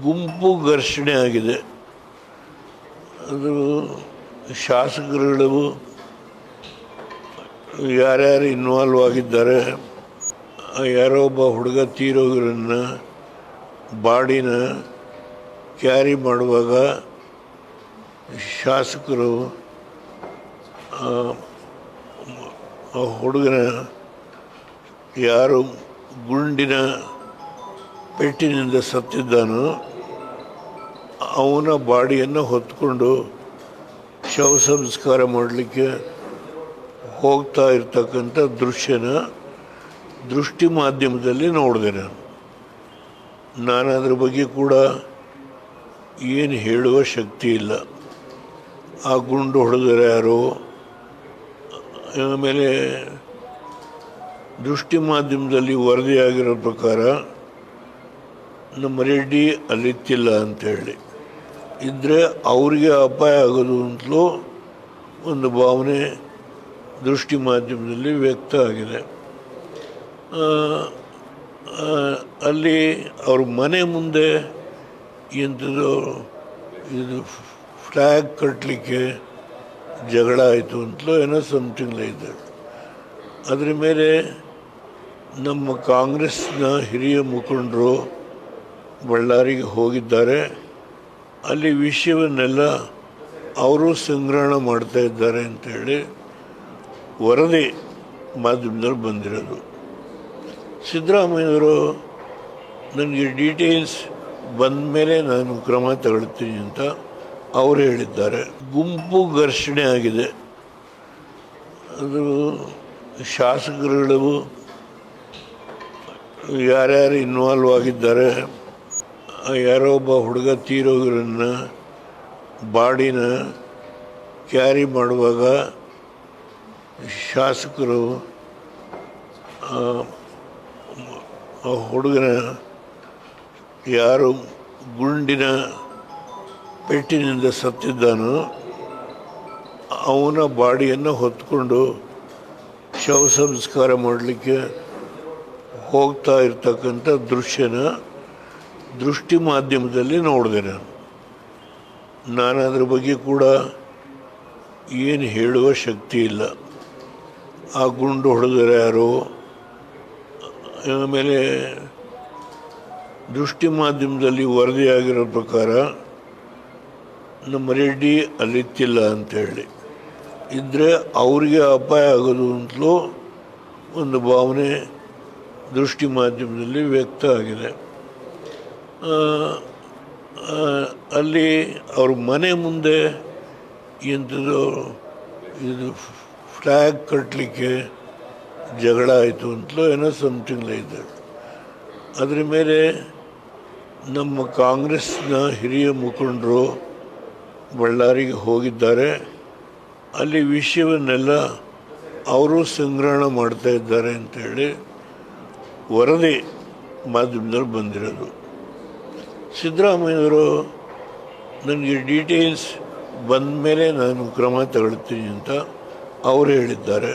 ಗುಂಪು ಘರ್ಷಣೆ ಆಗಿದೆ. ಅದು ಶಾಸಕರುಗಳು ಯಾರ್ಯಾರು ಇನ್ವಾಲ್ವ್ ಆಗಿದ್ದಾರೆ, ಯಾರೋ ಒಬ್ಬ ಹುಡುಗ ತೀರೋಗಿರನ್ನ ಬಾಡಿನ ಕ್ಯಾರಿ ಮಾಡುವಾಗ ಶಾಸಕರು ಆ ಹುಡುಗನ ಯಾರು ಗುಂಡಿನ ಪೆಟ್ಟಿನಿಂದ ಸತ್ತಿದ್ದಾನೋ ಅವನ ಬಾಡಿಯನ್ನು ಹೊತ್ಕೊಂಡು ಶವ ಸಂಸ್ಕಾರ ಮಾಡಲಿಕ್ಕೆ ಹೋಗ್ತಾ ಇರ್ತಕ್ಕಂಥ ದೃಶ್ಯನ ದೃಷ್ಟಿ ಮಾಧ್ಯಮದಲ್ಲಿ ನೋಡಿದೆ. ನಾನು ಅದರ ಬಗ್ಗೆ ಕೂಡ ಏನು ಹೇಳುವ ಶಕ್ತಿ ಇಲ್ಲ. ಆ ಗುಂಡು ಹೊಡೆದರೆ ಯಾರು, ಆಮೇಲೆ ದೃಷ್ಟಿ ಮಾಧ್ಯಮದಲ್ಲಿ ವರದಿಯಾಗಿರೋ ಪ್ರಕಾರ ನಮ್ಮ ರೆಡ್ಡಿ ಅಲ್ಲಿತ್ತಿಲ್ಲ ಅಂಥೇಳಿ ಇದ್ದರೆ ಅವ್ರಿಗೆ ಅಪಾಯ ಆಗೋದು ಅಂತಲೂ ಒಂದು ಭಾವನೆ ದೃಷ್ಟಿ ಮಾಧ್ಯಮದಲ್ಲಿ ವ್ಯಕ್ತ ಆಗಿದೆ. ಅಲ್ಲಿ ಅವ್ರ ಮನೆ ಮುಂದೆ ಎಂಥದ್ದು ಇದು ಫ್ಲ್ಯಾಗ್ ಕಟ್ಟಲಿಕ್ಕೆ ಜಗಳ ಆಯಿತು ಅಂತಲೂ ಏನೋ ಸಮಥಿಂಗ್ ಇದೆ. ಅದರ ಮೇಲೆ ನಮ್ಮ ಕಾಂಗ್ರೆಸ್ನ ಹಿರಿಯ ಮುಖಂಡರು ಬಳ್ಳಾರಿಗೆ ಹೋಗಿದ್ದಾರೆ. ಅಲ್ಲಿ ವಿಷಯವನ್ನೆಲ್ಲ ಅವರು ಸಂಗ್ರಹಣ ಮಾಡ್ತಾ ಇದ್ದಾರೆ ಅಂಥೇಳಿ ವರದಿ ಮಾಧ್ಯಮದಲ್ಲಿ ಬಂದಿರೋದು. ಸಿದ್ದರಾಮಯ್ಯವರು ನನಗೆ ಡೀಟೇಲ್ಸ್ ಬಂದ ಮೇಲೆ ನಾನು ಕ್ರಮ ತಗೊಳ್ತೀನಿ ಅಂತ ಅವರು ಹೇಳಿದ್ದಾರೆ. ಗುಂಪು ಘರ್ಷಣೆ ಆಗಿದೆ. ಅದು ಶಾಸಕರುಗಳು ಯಾರ್ಯಾರು ಇನ್ವಾಲ್ವ್ ಆಗಿದ್ದಾರೆ, ಯಾರೋ ಒಬ್ಬ ಹುಡುಗ ತೀರೋಗಿರನ್ನ ಬಾಡಿನ ಕ್ಯಾರಿ ಮಾಡುವಾಗ ಶಾಸಕರು ಆ ಹುಡುಗನ ಯಾರು ಗುಂಡಿನ ಪೆಟ್ಟಿನಿಂದ ಸತ್ತಿದ್ದಾನೋ ಅವನ ಬಾಡಿಯನ್ನು ಹೊತ್ಕೊಂಡು ಶವ ಸಂಸ್ಕಾರ ಮಾಡಲಿಕ್ಕೆ ಹೋಗ್ತಾ ಇರ್ತಕ್ಕಂಥ ದೃಶ್ಯನ ದೃಷ್ಟಿ ಮಾಧ್ಯಮದಲ್ಲಿ ನೋಡಿದೆ. ನಾನು ಅದರ ಬಗ್ಗೆ ಕೂಡ ಏನು ಹೇಳುವ ಶಕ್ತಿ ಇಲ್ಲ. ಆ ಗುಂಡು ಹೊಡೆದರೆ ಯಾರು, ಆಮೇಲೆ ದೃಷ್ಟಿ ಮಾಧ್ಯಮದಲ್ಲಿ ವರದಿಯಾಗಿರೋ ಪ್ರಕಾರ ನಮ್ಮ ರೆಡ್ಡಿ ಅಲ್ಲಿತ್ತಿಲ್ಲ ಅಂಥೇಳಿ ಇದ್ದರೆ ಅವ್ರಿಗೆ ಅಪಾಯ ಆಗೋದು ಅಂತಲೂ ಒಂದು ಭಾವನೆ ದೃಷ್ಟಿ ಮಾಧ್ಯಮದಲ್ಲಿ ವ್ಯಕ್ತ ಆಗಿದೆ. ಅಲ್ಲಿ ಅವ್ರ ಮನೆ ಮುಂದೆ ಎಂಥದ್ದು ಇದು ಫ್ಲ್ಯಾಗ್ ಕಟ್ಟಲಿಕ್ಕೆ ಜಗಳ ಆಯಿತು ಅಂತಲೂ ಏನೋ ಸಮಥಿಂಗ್ ಇದೆ. ಅದರ ಮೇಲೆ ನಮ್ಮ ಕಾಂಗ್ರೆಸ್ನ ಹಿರಿಯ ಮುಖಂಡರು ಬಳ್ಳಾರಿಗೆ ಹೋಗಿದ್ದಾರೆ. ಅಲ್ಲಿ ವಿಷಯವನ್ನೆಲ್ಲ ಅವರು ಸಂಗ್ರಹಣ ಮಾಡ್ತಾ ಇದ್ದಾರೆ ಅಂಥೇಳಿ ವರದಿ ಮಾಧ್ಯಮದಲ್ಲಿ ಬಂದಿರೋದು. ಸಿದ್ದರಾಮಯ್ಯವರು ನನಗೆ ಡೀಟೇಲ್ಸ್ ಬಂದ ಮೇಲೆ ನಾನು ಕ್ರಮ ತಗೊಳ್ತೀನಿ ಅಂತ ಅವರು ಹೇಳಿದ್ದಾರೆ.